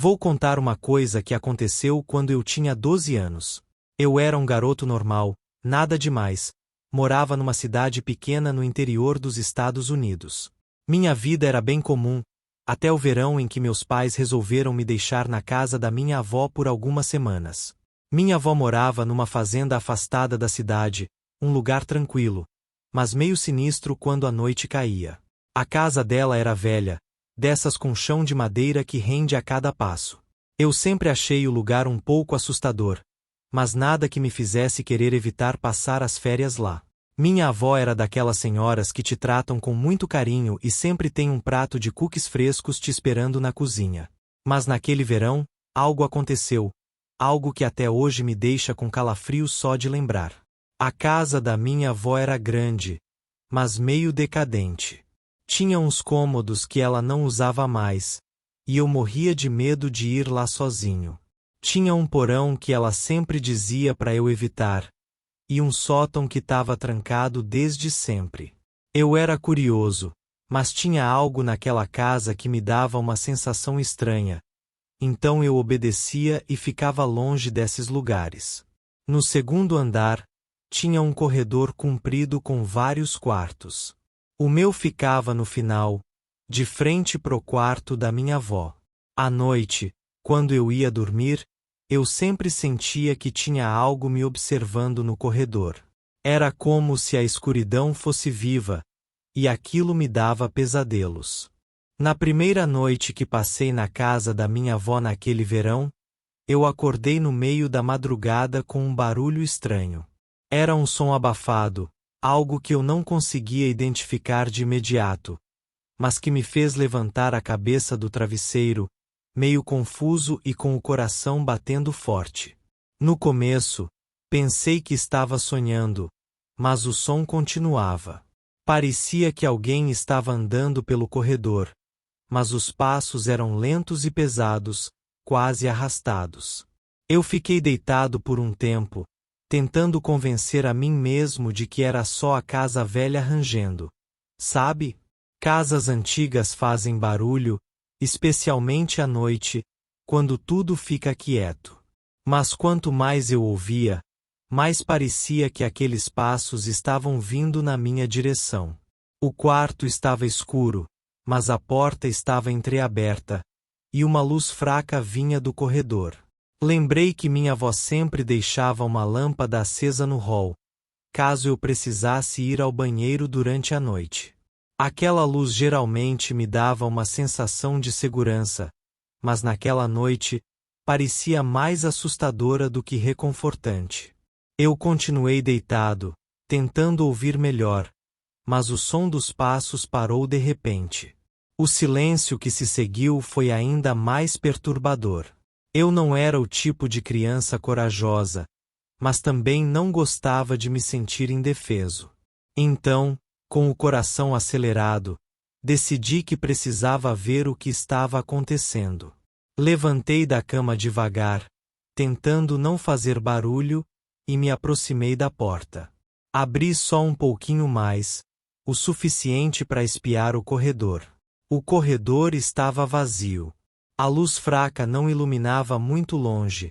Vou contar uma coisa que aconteceu quando eu tinha 12 anos. Eu era um garoto normal, nada demais. Morava numa cidade pequena no interior dos Estados Unidos. Minha vida era bem comum, até o verão em que meus pais resolveram me deixar na casa da minha avó por algumas semanas. Minha avó morava numa fazenda afastada da cidade, um lugar tranquilo, mas meio sinistro quando a noite caía. A casa dela era velha, dessas com chão de madeira que rende a cada passo. Eu sempre achei o lugar um pouco assustador, mas nada que me fizesse querer evitar passar as férias lá. Minha avó era daquelas senhoras que te tratam com muito carinho e sempre tem um prato de cookies frescos te esperando na cozinha. Mas naquele verão, algo aconteceu, algo que até hoje me deixa com calafrios só de lembrar. A casa da minha avó era grande, mas meio decadente. Tinha uns cômodos que ela não usava mais, e eu morria de medo de ir lá sozinho. Tinha um porão que ela sempre dizia para eu evitar, e um sótão que estava trancado desde sempre. Eu era curioso, mas tinha algo naquela casa que me dava uma sensação estranha. Então eu obedecia e ficava longe desses lugares. No segundo andar, tinha um corredor comprido com vários quartos. O meu ficava no final, de frente pro quarto da minha avó. À noite, quando eu ia dormir, eu sempre sentia que tinha algo me observando no corredor. Era como se a escuridão fosse viva, e aquilo me dava pesadelos. Na primeira noite que passei na casa da minha avó naquele verão, eu acordei no meio da madrugada com um barulho estranho. Era um som abafado, algo que eu não conseguia identificar de imediato, mas que me fez levantar a cabeça do travesseiro, meio confuso e com o coração batendo forte. No começo, pensei que estava sonhando, mas o som continuava. Parecia que alguém estava andando pelo corredor, mas os passos eram lentos e pesados, quase arrastados. Eu fiquei deitado por um tempo, tentando convencer a mim mesmo de que era só a casa velha rangendo. Sabe? Casas antigas fazem barulho, especialmente à noite, quando tudo fica quieto. Mas quanto mais eu ouvia, mais parecia que aqueles passos estavam vindo na minha direção. O quarto estava escuro, mas a porta estava entreaberta, e uma luz fraca vinha do corredor. Lembrei que minha avó sempre deixava uma lâmpada acesa no hall, caso eu precisasse ir ao banheiro durante a noite. Aquela luz geralmente me dava uma sensação de segurança, mas naquela noite, parecia mais assustadora do que reconfortante. Eu continuei deitado, tentando ouvir melhor, mas o som dos passos parou de repente. O silêncio que se seguiu foi ainda mais perturbador. Eu não era o tipo de criança corajosa, mas também não gostava de me sentir indefeso. Então, com o coração acelerado, decidi que precisava ver o que estava acontecendo. Levantei da cama devagar, tentando não fazer barulho, e me aproximei da porta. Abri só um pouquinho mais, o suficiente para espiar o corredor. O corredor estava vazio. A luz fraca não iluminava muito longe,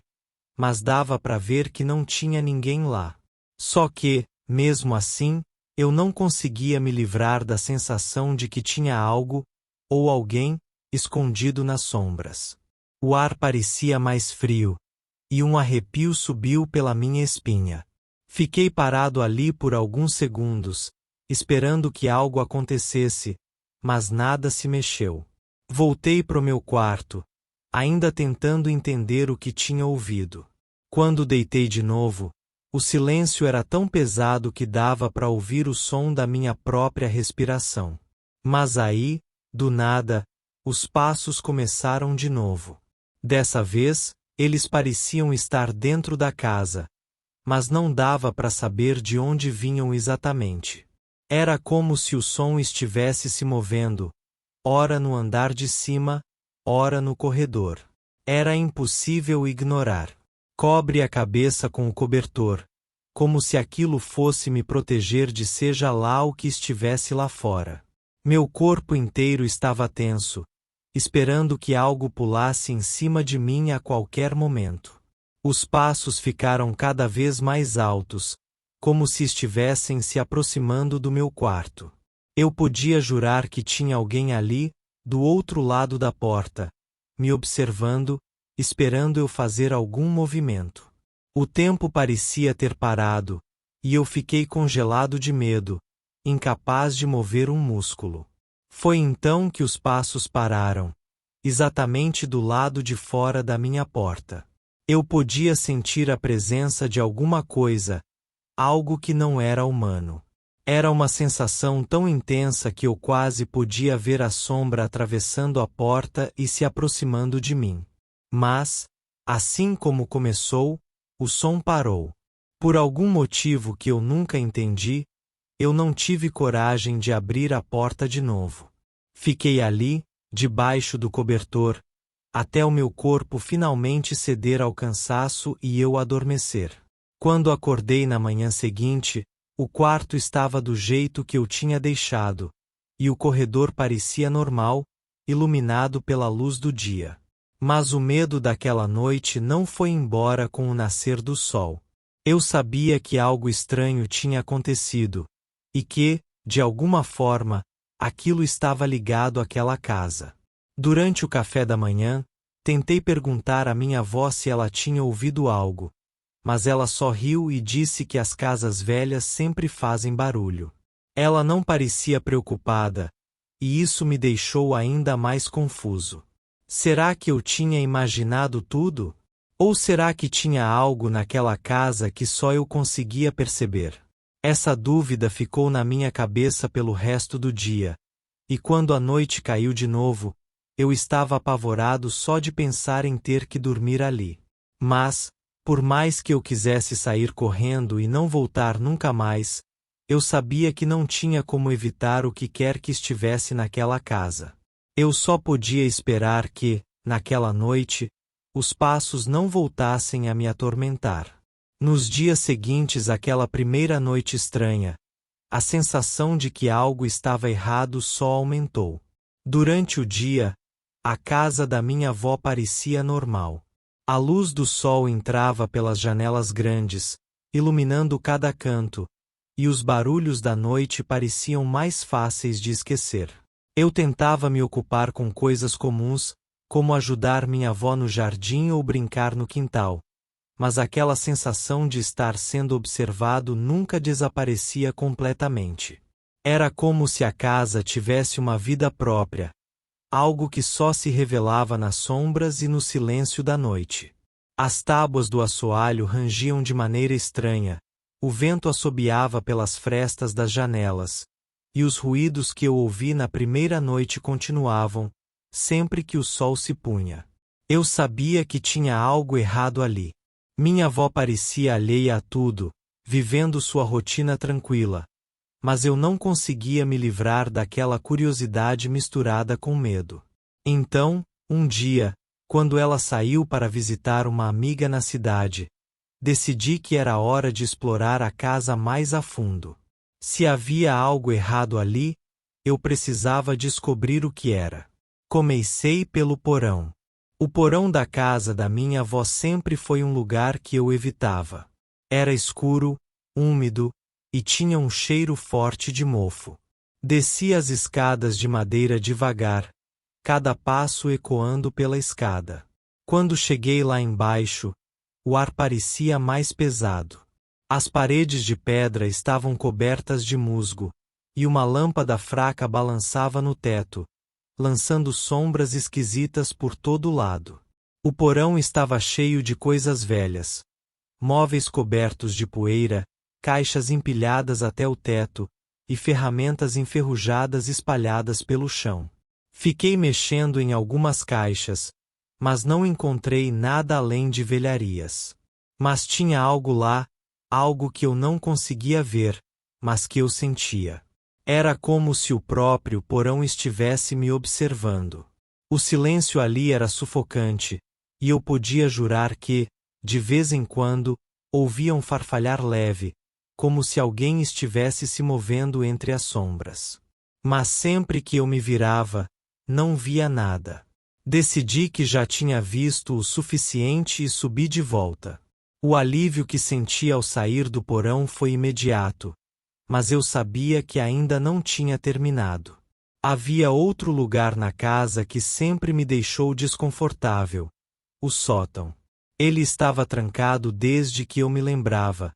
mas dava para ver que não tinha ninguém lá. Só que, mesmo assim, eu não conseguia me livrar da sensação de que tinha algo, ou alguém, escondido nas sombras. O ar parecia mais frio, e um arrepio subiu pela minha espinha. Fiquei parado ali por alguns segundos, esperando que algo acontecesse, mas nada se mexeu. Voltei pro meu quarto, ainda tentando entender o que tinha ouvido. Quando deitei de novo, o silêncio era tão pesado que dava para ouvir o som da minha própria respiração. Mas aí, do nada, os passos começaram de novo. Dessa vez, eles pareciam estar dentro da casa, mas não dava para saber de onde vinham exatamente. Era como se o som estivesse se movendo, ora no andar de cima, ora no corredor. Era impossível ignorar. Cobre a cabeça com o cobertor, como se aquilo fosse me proteger de seja lá o que estivesse lá fora. Meu corpo inteiro estava tenso, esperando que algo pulasse em cima de mim a qualquer momento. Os passos ficaram cada vez mais altos, como se estivessem se aproximando do meu quarto. Eu podia jurar que tinha alguém ali, do outro lado da porta, me observando, esperando eu fazer algum movimento. O tempo parecia ter parado, e eu fiquei congelado de medo, incapaz de mover um músculo. Foi então que os passos pararam, exatamente do lado de fora da minha porta. Eu podia sentir a presença de alguma coisa, algo que não era humano. Era uma sensação tão intensa que eu quase podia ver a sombra atravessando a porta e se aproximando de mim. Mas, assim como começou, o som parou. Por algum motivo que eu nunca entendi, eu não tive coragem de abrir a porta de novo. Fiquei ali, debaixo do cobertor, até o meu corpo finalmente ceder ao cansaço e eu adormecer. Quando acordei na manhã seguinte, o quarto estava do jeito que eu tinha deixado, e o corredor parecia normal, iluminado pela luz do dia. Mas o medo daquela noite não foi embora com o nascer do sol. Eu sabia que algo estranho tinha acontecido, e que, de alguma forma, aquilo estava ligado àquela casa. Durante o café da manhã, tentei perguntar à minha avó se ela tinha ouvido algo, mas ela só riu e disse que as casas velhas sempre fazem barulho. Ela não parecia preocupada, e isso me deixou ainda mais confuso. Será que eu tinha imaginado tudo? Ou será que tinha algo naquela casa que só eu conseguia perceber? Essa dúvida ficou na minha cabeça pelo resto do dia, e quando a noite caiu de novo, eu estava apavorado só de pensar em ter que dormir ali. Mas, por mais que eu quisesse sair correndo e não voltar nunca mais, eu sabia que não tinha como evitar o que quer que estivesse naquela casa. Eu só podia esperar que, naquela noite, os passos não voltassem a me atormentar. Nos dias seguintes àquela primeira noite estranha, a sensação de que algo estava errado só aumentou. Durante o dia, a casa da minha avó parecia normal. A luz do sol entrava pelas janelas grandes, iluminando cada canto, e os barulhos da noite pareciam mais fáceis de esquecer. Eu tentava me ocupar com coisas comuns, como ajudar minha avó no jardim ou brincar no quintal, mas aquela sensação de estar sendo observado nunca desaparecia completamente. Era como se a casa tivesse uma vida própria, algo que só se revelava nas sombras e no silêncio da noite. As tábuas do assoalho rangiam de maneira estranha, o vento assobiava pelas frestas das janelas, e os ruídos que eu ouvi na primeira noite continuavam, sempre que o sol se punha. Eu sabia que tinha algo errado ali. Minha avó parecia alheia a tudo, vivendo sua rotina tranquila, mas eu não conseguia me livrar daquela curiosidade misturada com medo. Então, um dia, quando ela saiu para visitar uma amiga na cidade, decidi que era hora de explorar a casa mais a fundo. Se havia algo errado ali, eu precisava descobrir o que era. Comecei pelo porão. O porão da casa da minha avó sempre foi um lugar que eu evitava. Era escuro, úmido, e tinha um cheiro forte de mofo. Desci as escadas de madeira devagar, cada passo ecoando pela escada. Quando cheguei lá embaixo, o ar parecia mais pesado. As paredes de pedra estavam cobertas de musgo, e uma lâmpada fraca balançava no teto, lançando sombras esquisitas por todo lado. O porão estava cheio de coisas velhas. Móveis cobertos de poeira, caixas empilhadas até o teto, e ferramentas enferrujadas espalhadas pelo chão. Fiquei mexendo em algumas caixas, mas não encontrei nada além de velharias. Mas tinha algo lá, algo que eu não conseguia ver, mas que eu sentia. Era como se o próprio porão estivesse me observando. O silêncio ali era sufocante, e eu podia jurar que, de vez em quando, ouvia um farfalhar leve, como se alguém estivesse se movendo entre as sombras. Mas sempre que eu me virava, não via nada. Decidi que já tinha visto o suficiente e subi de volta. O alívio que senti ao sair do porão foi imediato, mas eu sabia que ainda não tinha terminado. Havia outro lugar na casa que sempre me deixou desconfortável: o sótão. Ele estava trancado desde que eu me lembrava,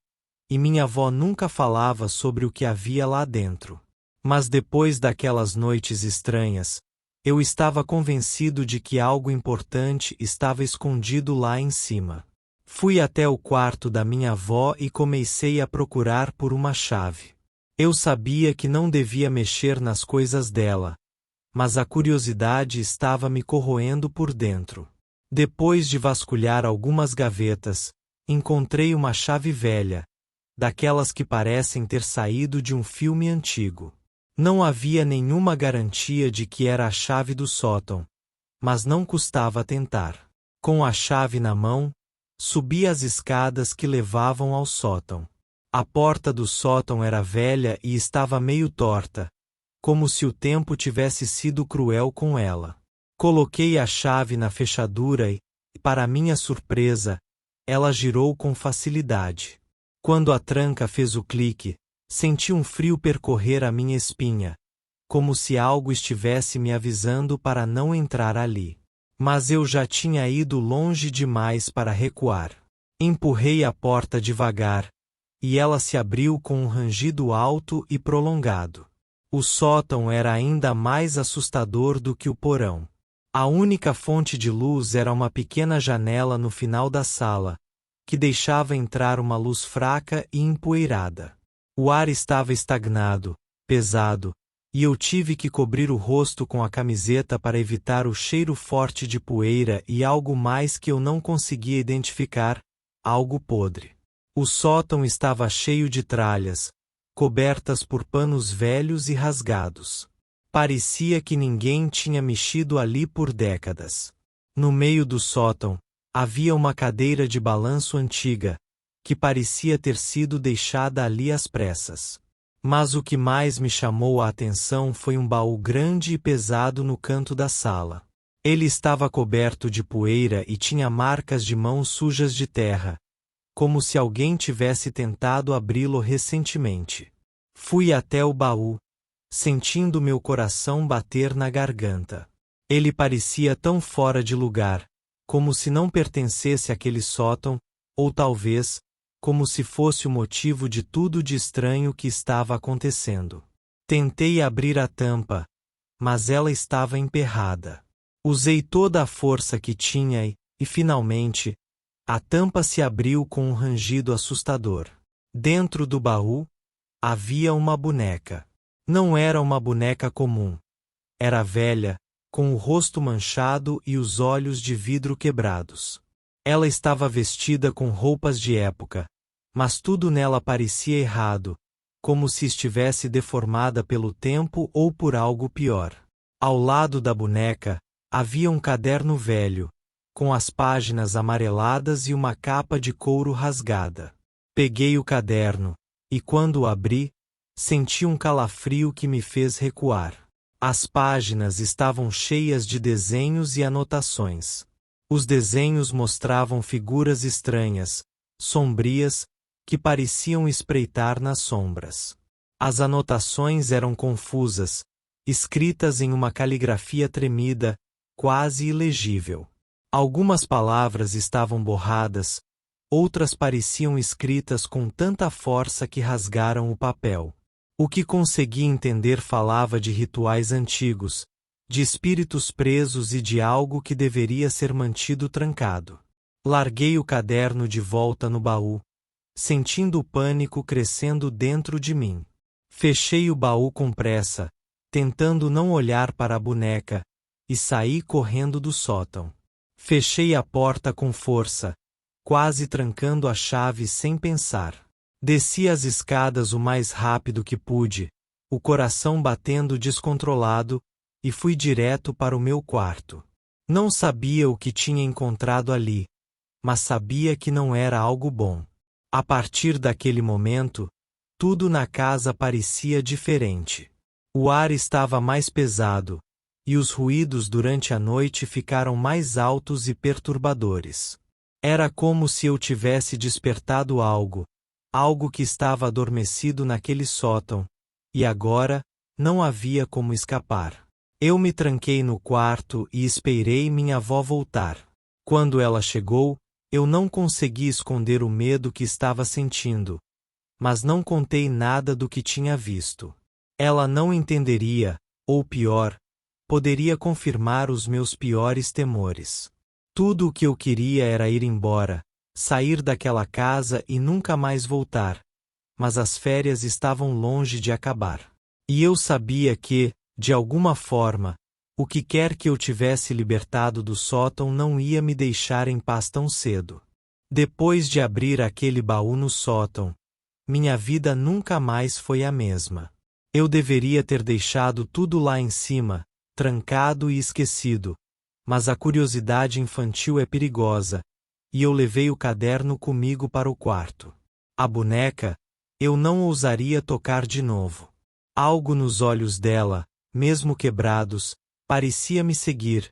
e minha avó nunca falava sobre o que havia lá dentro. Mas depois daquelas noites estranhas, eu estava convencido de que algo importante estava escondido lá em cima. Fui até o quarto da minha avó e comecei a procurar por uma chave. Eu sabia que não devia mexer nas coisas dela, mas a curiosidade estava me corroendo por dentro. Depois de vasculhar algumas gavetas, encontrei uma chave velha, daquelas que parecem ter saído de um filme antigo. Não havia nenhuma garantia de que era a chave do sótão, mas não custava tentar. Com a chave na mão, subi as escadas que levavam ao sótão. A porta do sótão era velha e estava meio torta, como se o tempo tivesse sido cruel com ela. Coloquei a chave na fechadura e, para minha surpresa, ela girou com facilidade. Quando a tranca fez o clique, senti um frio percorrer a minha espinha, como se algo estivesse me avisando para não entrar ali. Mas eu já tinha ido longe demais para recuar. Empurrei a porta devagar, e ela se abriu com um rangido alto e prolongado. O sótão era ainda mais assustador do que o porão. A única fonte de luz era uma pequena janela no final da sala, que deixava entrar uma luz fraca e empoeirada. O ar estava estagnado, pesado, e eu tive que cobrir o rosto com a camiseta para evitar o cheiro forte de poeira e algo mais que eu não conseguia identificar: algo podre. O sótão estava cheio de tralhas, cobertas por panos velhos e rasgados. Parecia que ninguém tinha mexido ali por décadas. No meio do sótão, havia uma cadeira de balanço antiga, que parecia ter sido deixada ali às pressas. Mas o que mais me chamou a atenção foi um baú grande e pesado no canto da sala. Ele estava coberto de poeira e tinha marcas de mãos sujas de terra, como se alguém tivesse tentado abri-lo recentemente. Fui até o baú, sentindo meu coração bater na garganta. Ele parecia tão fora de lugar, como se não pertencesse àquele sótão, ou talvez, como se fosse o motivo de tudo de estranho que estava acontecendo. Tentei abrir a tampa, mas ela estava emperrada. Usei toda a força que tinha e finalmente, a tampa se abriu com um rangido assustador. Dentro do baú, havia uma boneca. Não era uma boneca comum. Era velha, com o rosto manchado e os olhos de vidro quebrados. Ela estava vestida com roupas de época, mas tudo nela parecia errado, como se estivesse deformada pelo tempo ou por algo pior. Ao lado da boneca, havia um caderno velho, com as páginas amareladas e uma capa de couro rasgada. Peguei o caderno, e quando o abri, senti um calafrio que me fez recuar. As páginas estavam cheias de desenhos e anotações. Os desenhos mostravam figuras estranhas, sombrias, que pareciam espreitar nas sombras. As anotações eram confusas, escritas em uma caligrafia tremida, quase ilegível. Algumas palavras estavam borradas, outras pareciam escritas com tanta força que rasgaram o papel. O que consegui entender falava de rituais antigos, de espíritos presos e de algo que deveria ser mantido trancado. Larguei o caderno de volta no baú, sentindo o pânico crescendo dentro de mim. Fechei o baú com pressa, tentando não olhar para a boneca, e saí correndo do sótão. Fechei a porta com força, quase trancando a chave sem pensar. Desci as escadas o mais rápido que pude, o coração batendo descontrolado, e fui direto para o meu quarto. Não sabia o que tinha encontrado ali, mas sabia que não era algo bom. A partir daquele momento, tudo na casa parecia diferente. O ar estava mais pesado, e os ruídos durante a noite ficaram mais altos e perturbadores. Era como se eu tivesse despertado algo que estava adormecido naquele sótão, e agora não havia como escapar. Eu me tranquei no quarto e esperei minha avó voltar. Quando ela chegou, eu não consegui esconder o medo que estava sentindo, mas não contei nada do que tinha visto. Ela não entenderia, ou pior, poderia confirmar os meus piores temores. Tudo o que eu queria era ir embora, sair daquela casa e nunca mais voltar, mas as férias estavam longe de acabar. E eu sabia que, de alguma forma, o que quer que eu tivesse libertado do sótão não ia me deixar em paz tão cedo. Depois de abrir aquele baú no sótão, minha vida nunca mais foi a mesma. Eu deveria ter deixado tudo lá em cima, trancado e esquecido, mas a curiosidade infantil é perigosa, e eu levei o caderno comigo para o quarto. A boneca, eu não ousaria tocar de novo. Algo nos olhos dela, mesmo quebrados, parecia me seguir,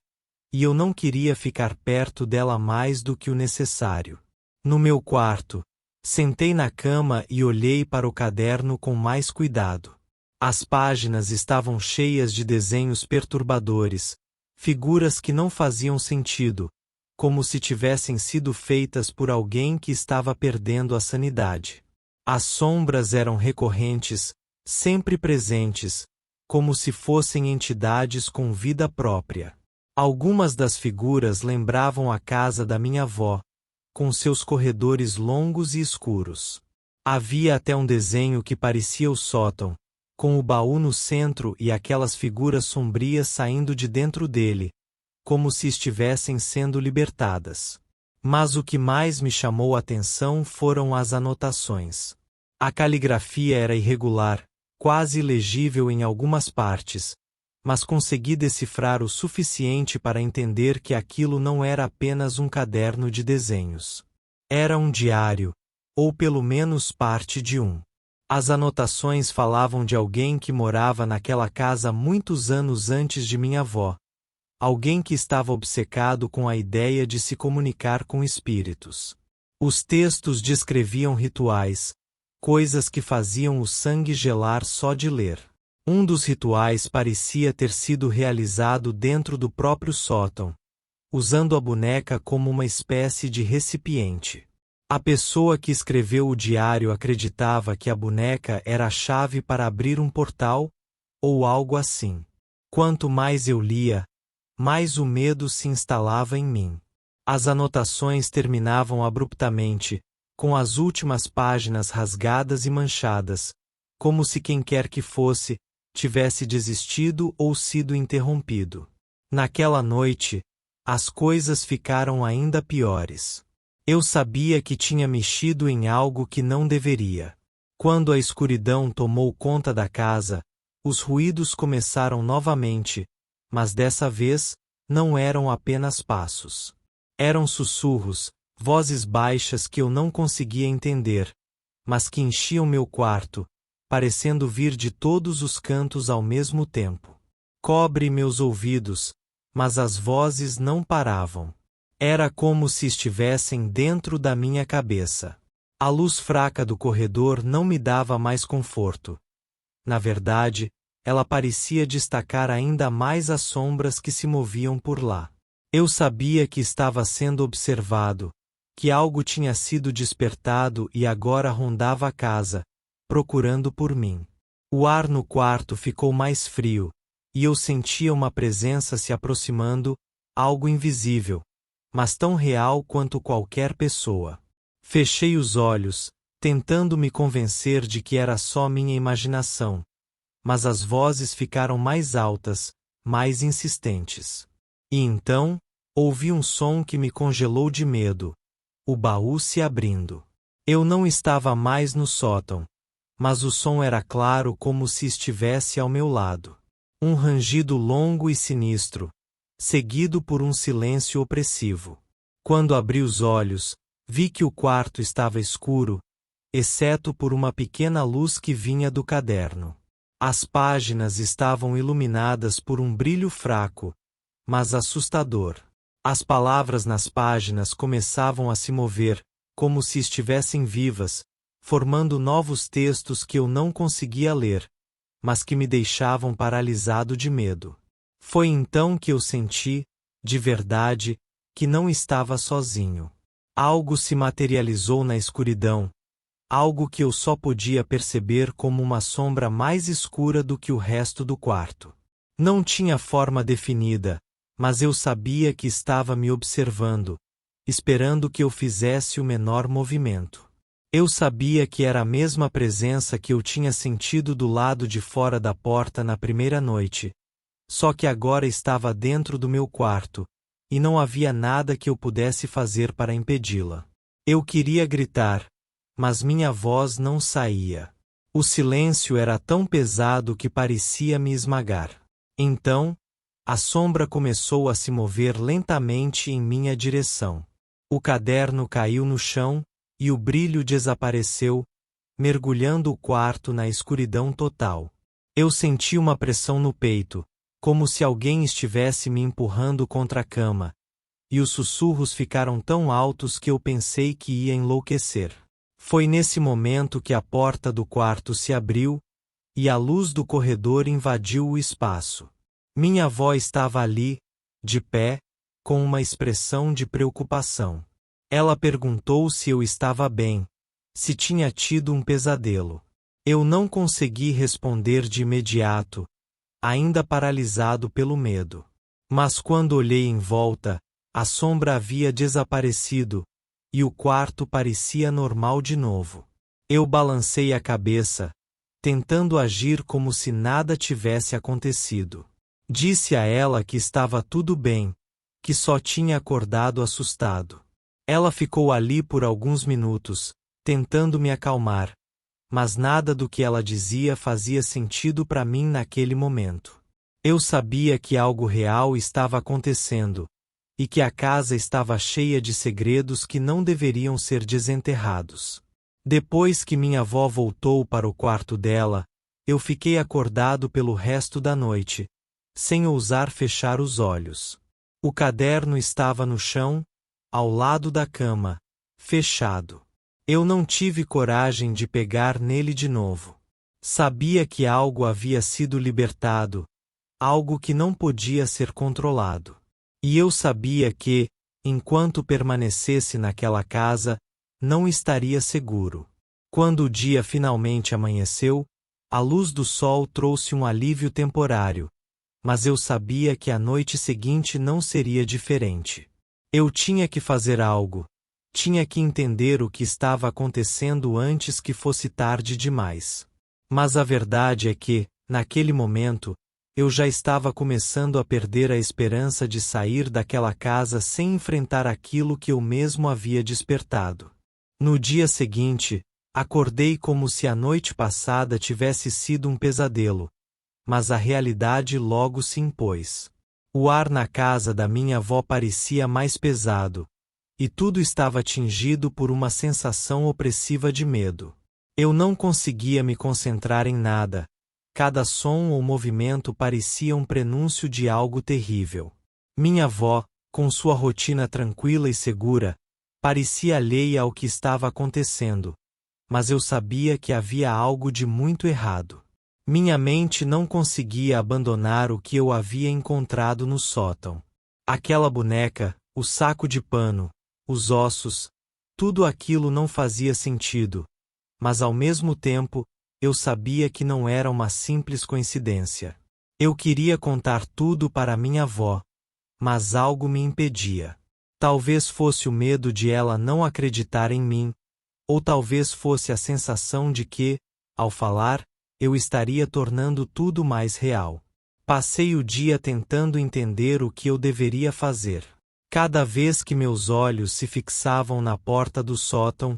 e eu não queria ficar perto dela mais do que o necessário. No meu quarto, sentei na cama e olhei para o caderno com mais cuidado. As páginas estavam cheias de desenhos perturbadores, figuras que não faziam sentido, como se tivessem sido feitas por alguém que estava perdendo a sanidade. As sombras eram recorrentes, sempre presentes, como se fossem entidades com vida própria. Algumas das figuras lembravam a casa da minha avó, com seus corredores longos e escuros. Havia até um desenho que parecia o sótão, com o baú no centro e aquelas figuras sombrias saindo de dentro dele, como se estivessem sendo libertadas. Mas o que mais me chamou a atenção foram as anotações. A caligrafia era irregular, quase ilegível em algumas partes, mas consegui decifrar o suficiente para entender que aquilo não era apenas um caderno de desenhos. Era um diário, ou pelo menos parte de um. As anotações falavam de alguém que morava naquela casa muitos anos antes de minha avó. Alguém que estava obcecado com a ideia de se comunicar com espíritos. Os textos descreviam rituais, coisas que faziam o sangue gelar só de ler. Um dos rituais parecia ter sido realizado dentro do próprio sótão, usando a boneca como uma espécie de recipiente. A pessoa que escreveu o diário acreditava que a boneca era a chave para abrir um portal, ou algo assim. Quanto mais eu lia, mais o medo se instalava em mim. As anotações terminavam abruptamente, com as últimas páginas rasgadas e manchadas, como se quem quer que fosse, tivesse desistido ou sido interrompido. Naquela noite, as coisas ficaram ainda piores. Eu sabia que tinha mexido em algo que não deveria. Quando a escuridão tomou conta da casa, os ruídos começaram novamente, mas dessa vez, não eram apenas passos. Eram sussurros, vozes baixas que eu não conseguia entender, mas que enchiam meu quarto, parecendo vir de todos os cantos ao mesmo tempo. Cobre meus ouvidos, mas as vozes não paravam. Era como se estivessem dentro da minha cabeça. A luz fraca do corredor não me dava mais conforto. Na verdade, ela parecia destacar ainda mais as sombras que se moviam por lá. Eu sabia que estava sendo observado, que algo tinha sido despertado e agora rondava a casa, procurando por mim. O ar no quarto ficou mais frio, e eu sentia uma presença se aproximando, algo invisível, mas tão real quanto qualquer pessoa. Fechei os olhos, tentando me convencer de que era só minha imaginação, mas as vozes ficaram mais altas, mais insistentes. E então, ouvi um som que me congelou de medo, o baú se abrindo. Eu não estava mais no sótão, mas o som era claro como se estivesse ao meu lado. Um rangido longo e sinistro, seguido por um silêncio opressivo. Quando abri os olhos, vi que o quarto estava escuro, exceto por uma pequena luz que vinha do caderno. As páginas estavam iluminadas por um brilho fraco, mas assustador. As palavras nas páginas começavam a se mover, como se estivessem vivas, formando novos textos que eu não conseguia ler, mas que me deixavam paralisado de medo. Foi então que eu senti, de verdade, que não estava sozinho. Algo se materializou na escuridão, algo que eu só podia perceber como uma sombra mais escura do que o resto do quarto. Não tinha forma definida, mas eu sabia que estava me observando, esperando que eu fizesse o menor movimento. Eu sabia que era a mesma presença que eu tinha sentido do lado de fora da porta na primeira noite, só que agora estava dentro do meu quarto, e não havia nada que eu pudesse fazer para impedi-la. Eu queria gritar, mas minha voz não saía. O silêncio era tão pesado que parecia me esmagar. Então, a sombra começou a se mover lentamente em minha direção. O caderno caiu no chão, e o brilho desapareceu, mergulhando o quarto na escuridão total. Eu senti uma pressão no peito, como se alguém estivesse me empurrando contra a cama, e os sussurros ficaram tão altos que eu pensei que ia enlouquecer. Foi nesse momento que a porta do quarto se abriu, e a luz do corredor invadiu o espaço. Minha avó estava ali, de pé, com uma expressão de preocupação. Ela perguntou se eu estava bem, se tinha tido um pesadelo. Eu não consegui responder de imediato, ainda paralisado pelo medo. Mas quando olhei em volta, a sombra havia desaparecido, e o quarto parecia normal de novo. Eu balancei a cabeça, tentando agir como se nada tivesse acontecido. Disse a ela que estava tudo bem, que só tinha acordado assustado. Ela ficou ali por alguns minutos, tentando me acalmar, mas nada do que ela dizia fazia sentido para mim naquele momento. Eu sabia que algo real estava acontecendo, e que a casa estava cheia de segredos que não deveriam ser desenterrados. Depois que minha avó voltou para o quarto dela, eu fiquei acordado pelo resto da noite, sem ousar fechar os olhos. O caderno estava no chão, ao lado da cama, fechado. Eu não tive coragem de pegar nele de novo. Sabia que algo havia sido libertado, algo que não podia ser controlado. E eu sabia que, enquanto permanecesse naquela casa, não estaria seguro. Quando o dia finalmente amanheceu, a luz do sol trouxe um alívio temporário, mas eu sabia que a noite seguinte não seria diferente. Eu tinha que fazer algo, tinha que entender o que estava acontecendo antes que fosse tarde demais. Mas a verdade é que, naquele momento, eu já estava começando a perder a esperança de sair daquela casa sem enfrentar aquilo que eu mesmo havia despertado. No dia seguinte, acordei como se a noite passada tivesse sido um pesadelo, mas a realidade logo se impôs. O ar na casa da minha avó parecia mais pesado, e tudo estava tingido por uma sensação opressiva de medo. Eu não conseguia me concentrar em nada. Cada som ou movimento parecia um prenúncio de algo terrível. Minha avó, com sua rotina tranquila e segura, parecia alheia ao que estava acontecendo, mas eu sabia que havia algo de muito errado. Minha mente não conseguia abandonar o que eu havia encontrado no sótão. Aquela boneca, o saco de pano, os ossos, tudo aquilo não fazia sentido, mas ao mesmo tempo, eu sabia que não era uma simples coincidência. Eu queria contar tudo para minha avó, mas algo me impedia. Talvez fosse o medo de ela não acreditar em mim, ou talvez fosse a sensação de que, ao falar, eu estaria tornando tudo mais real. Passei o dia tentando entender o que eu deveria fazer. Cada vez que meus olhos se fixavam na porta do sótão,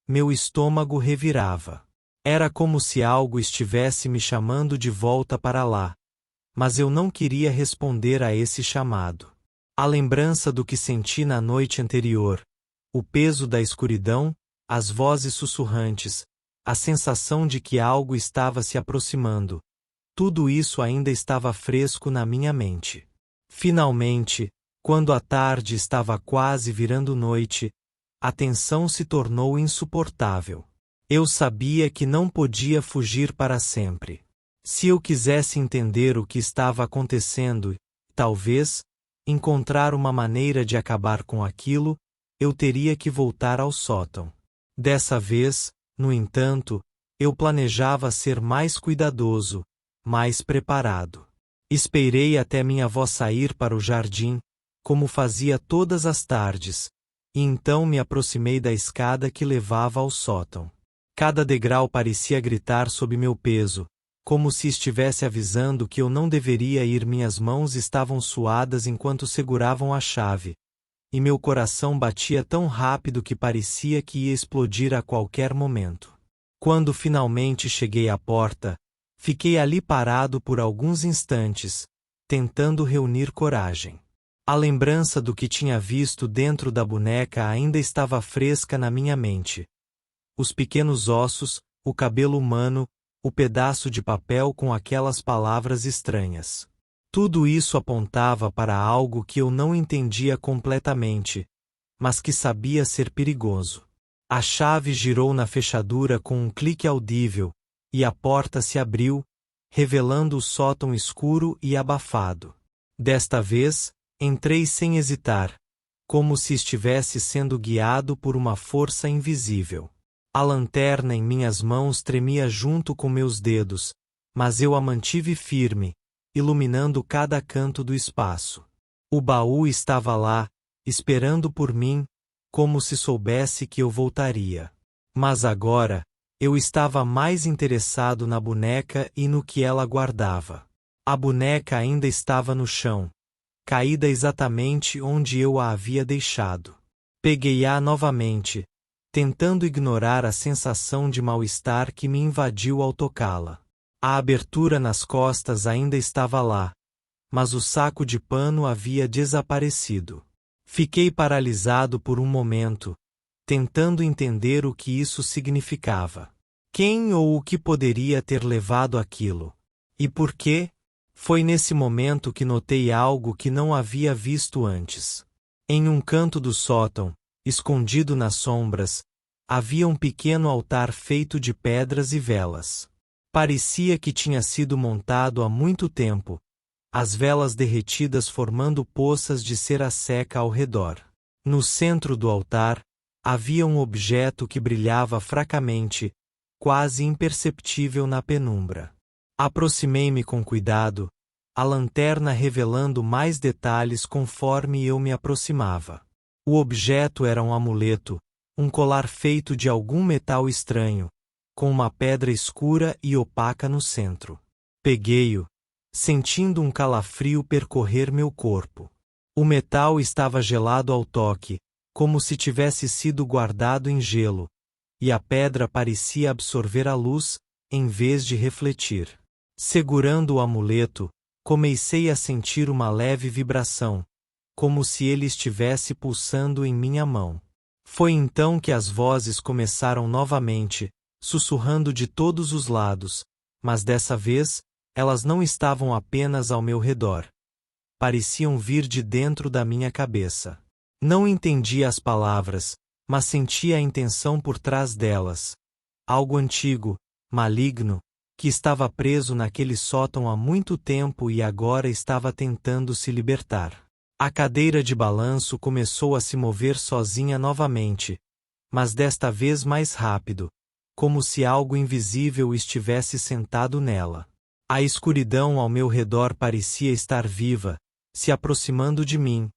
meu estômago revirava. Era como se algo estivesse me chamando de volta para lá, mas eu não queria responder a esse chamado. A lembrança do que senti na noite anterior, o peso da escuridão, as vozes sussurrantes, a sensação de que algo estava se aproximando, tudo isso ainda estava fresco na minha mente. Finalmente, quando a tarde estava quase virando noite, a tensão se tornou insuportável. Eu sabia que não podia fugir para sempre. Se eu quisesse entender o que estava acontecendo, talvez, encontrar uma maneira de acabar com aquilo, eu teria que voltar ao sótão. Dessa vez, no entanto, eu planejava ser mais cuidadoso, mais preparado. Esperei até minha avó sair para o jardim, como fazia todas as tardes, e então me aproximei da escada que levava ao sótão. Cada degrau parecia gritar sob meu peso, como se estivesse avisando que eu não deveria ir. Minhas mãos estavam suadas enquanto seguravam a chave, e meu coração batia tão rápido que parecia que ia explodir a qualquer momento. Quando finalmente cheguei à porta, fiquei ali parado por alguns instantes, tentando reunir coragem. A lembrança do que tinha visto dentro da boneca ainda estava fresca na minha mente. Os pequenos ossos, o cabelo humano, o pedaço de papel com aquelas palavras estranhas. Tudo isso apontava para algo que eu não entendia completamente, mas que sabia ser perigoso. A chave girou na fechadura com um clique audível, e a porta se abriu, revelando o sótão escuro e abafado. Desta vez, entrei sem hesitar, como se estivesse sendo guiado por uma força invisível. A lanterna em minhas mãos tremia junto com meus dedos, mas eu a mantive firme, iluminando cada canto do espaço. O baú estava lá, esperando por mim, como se soubesse que eu voltaria. Mas agora, eu estava mais interessado na boneca e no que ela guardava. A boneca ainda estava no chão, caída exatamente onde eu a havia deixado. Peguei-a novamente, tentando ignorar a sensação de mal-estar que me invadiu ao tocá-la. A abertura nas costas ainda estava lá, mas o saco de pano havia desaparecido. Fiquei paralisado por um momento, tentando entender o que isso significava. Quem ou o que poderia ter levado aquilo? E por quê? Foi nesse momento que notei algo que não havia visto antes. Em um canto do sótão, escondido nas sombras, havia um pequeno altar feito de pedras e velas. Parecia que tinha sido montado há muito tempo, as velas derretidas formando poças de cera seca ao redor. No centro do altar, havia um objeto que brilhava fracamente, quase imperceptível na penumbra. Aproximei-me com cuidado, a lanterna revelando mais detalhes conforme eu me aproximava. O objeto era um amuleto, um colar feito de algum metal estranho, com uma pedra escura e opaca no centro. Peguei-o, sentindo um calafrio percorrer meu corpo. O metal estava gelado ao toque, como se tivesse sido guardado em gelo, e a pedra parecia absorver a luz, em vez de refletir. Segurando o amuleto, comecei a sentir uma leve vibração, como se ele estivesse pulsando em minha mão. Foi então que as vozes começaram novamente, sussurrando de todos os lados, mas dessa vez, elas não estavam apenas ao meu redor. Pareciam vir de dentro da minha cabeça. Não entendia as palavras, mas sentia a intenção por trás delas. Algo antigo, maligno, que estava preso naquele sótão há muito tempo e agora estava tentando se libertar. A cadeira de balanço começou a se mover sozinha novamente, mas desta vez mais rápido, como se algo invisível estivesse sentado nela. A escuridão ao meu redor parecia estar viva, se aproximando de mim,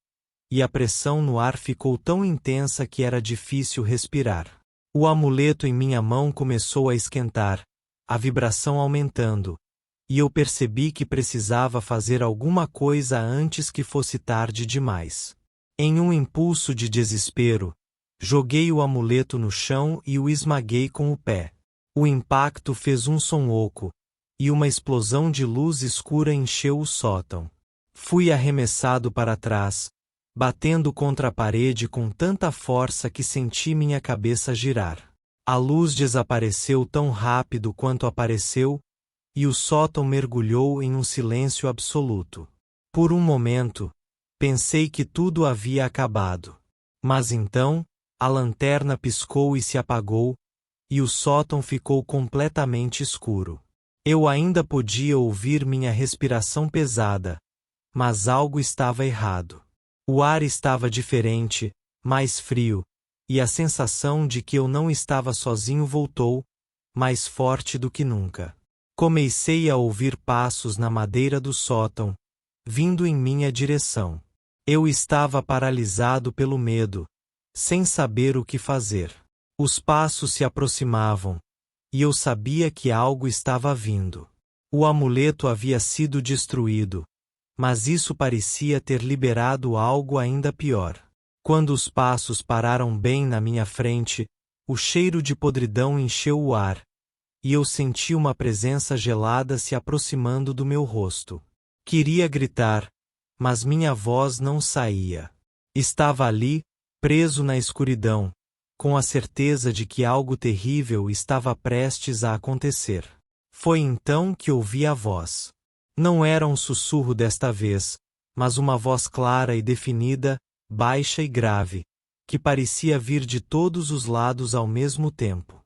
e a pressão no ar ficou tão intensa que era difícil respirar. O amuleto em minha mão começou a esquentar, a vibração aumentando, e eu percebi que precisava fazer alguma coisa antes que fosse tarde demais. Em um impulso de desespero, joguei o amuleto no chão e o esmaguei com o pé. O impacto fez um som oco, e uma explosão de luz escura encheu o sótão. Fui arremessado para trás, batendo contra a parede com tanta força que senti minha cabeça girar. A luz desapareceu tão rápido quanto apareceu, e o sótão mergulhou em um silêncio absoluto. Por um momento, pensei que tudo havia acabado. Mas então, a lanterna piscou e se apagou, e o sótão ficou completamente escuro. Eu ainda podia ouvir minha respiração pesada, mas algo estava errado. O ar estava diferente, mais frio, e a sensação de que eu não estava sozinho voltou, mais forte do que nunca. Comecei a ouvir passos na madeira do sótão, vindo em minha direção. Eu estava paralisado pelo medo, sem saber o que fazer. Os passos se aproximavam, e eu sabia que algo estava vindo. O amuleto havia sido destruído, mas isso parecia ter liberado algo ainda pior. Quando os passos pararam bem na minha frente, o cheiro de podridão encheu o ar, e eu senti uma presença gelada se aproximando do meu rosto. Queria gritar, mas minha voz não saía. Estava ali, preso na escuridão, com a certeza de que algo terrível estava prestes a acontecer. Foi então que ouvi a voz. Não era um sussurro desta vez, mas uma voz clara e definida, baixa e grave, que parecia vir de todos os lados ao mesmo tempo.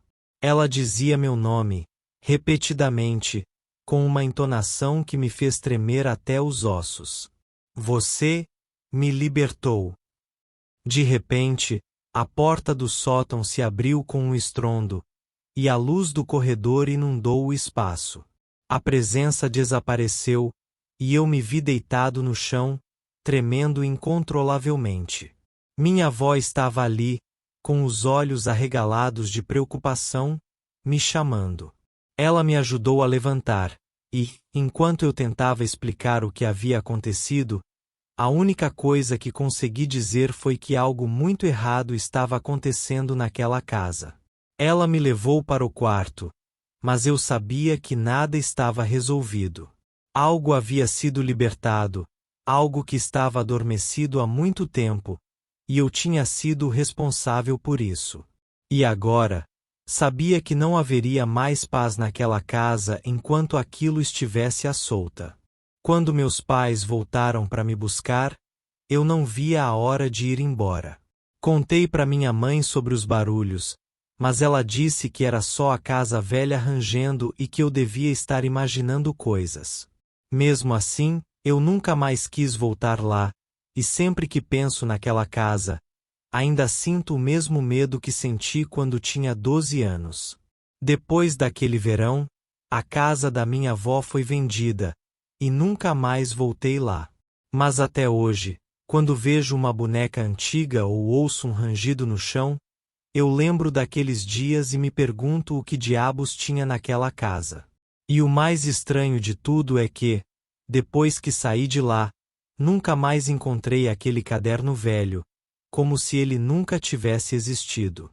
Ela dizia meu nome, repetidamente, com uma entonação que me fez tremer até os ossos. Você me libertou. De repente, a porta do sótão se abriu com um estrondo, e a luz do corredor inundou o espaço. A presença desapareceu, e eu me vi deitado no chão, tremendo incontrolavelmente. Minha avó estava ali, com os olhos arregalados de preocupação, me chamando. Ela me ajudou a levantar, e, enquanto eu tentava explicar o que havia acontecido, a única coisa que consegui dizer foi que algo muito errado estava acontecendo naquela casa. Ela me levou para o quarto, mas eu sabia que nada estava resolvido. Algo havia sido libertado, algo que estava adormecido há muito tempo, e eu tinha sido o responsável por isso. E agora, sabia que não haveria mais paz naquela casa enquanto aquilo estivesse à solta. Quando meus pais voltaram para me buscar, eu não via a hora de ir embora. Contei para minha mãe sobre os barulhos, mas ela disse que era só a casa velha rangendo e que eu devia estar imaginando coisas. Mesmo assim, eu nunca mais quis voltar lá, e sempre que penso naquela casa, ainda sinto o mesmo medo que senti quando tinha 12 anos. Depois daquele verão, a casa da minha avó foi vendida, e nunca mais voltei lá. Mas até hoje, quando vejo uma boneca antiga ou ouço um rangido no chão, eu lembro daqueles dias e me pergunto o que diabos tinha naquela casa. E o mais estranho de tudo é que, depois que saí de lá, nunca mais encontrei aquele caderno velho, como se ele nunca tivesse existido.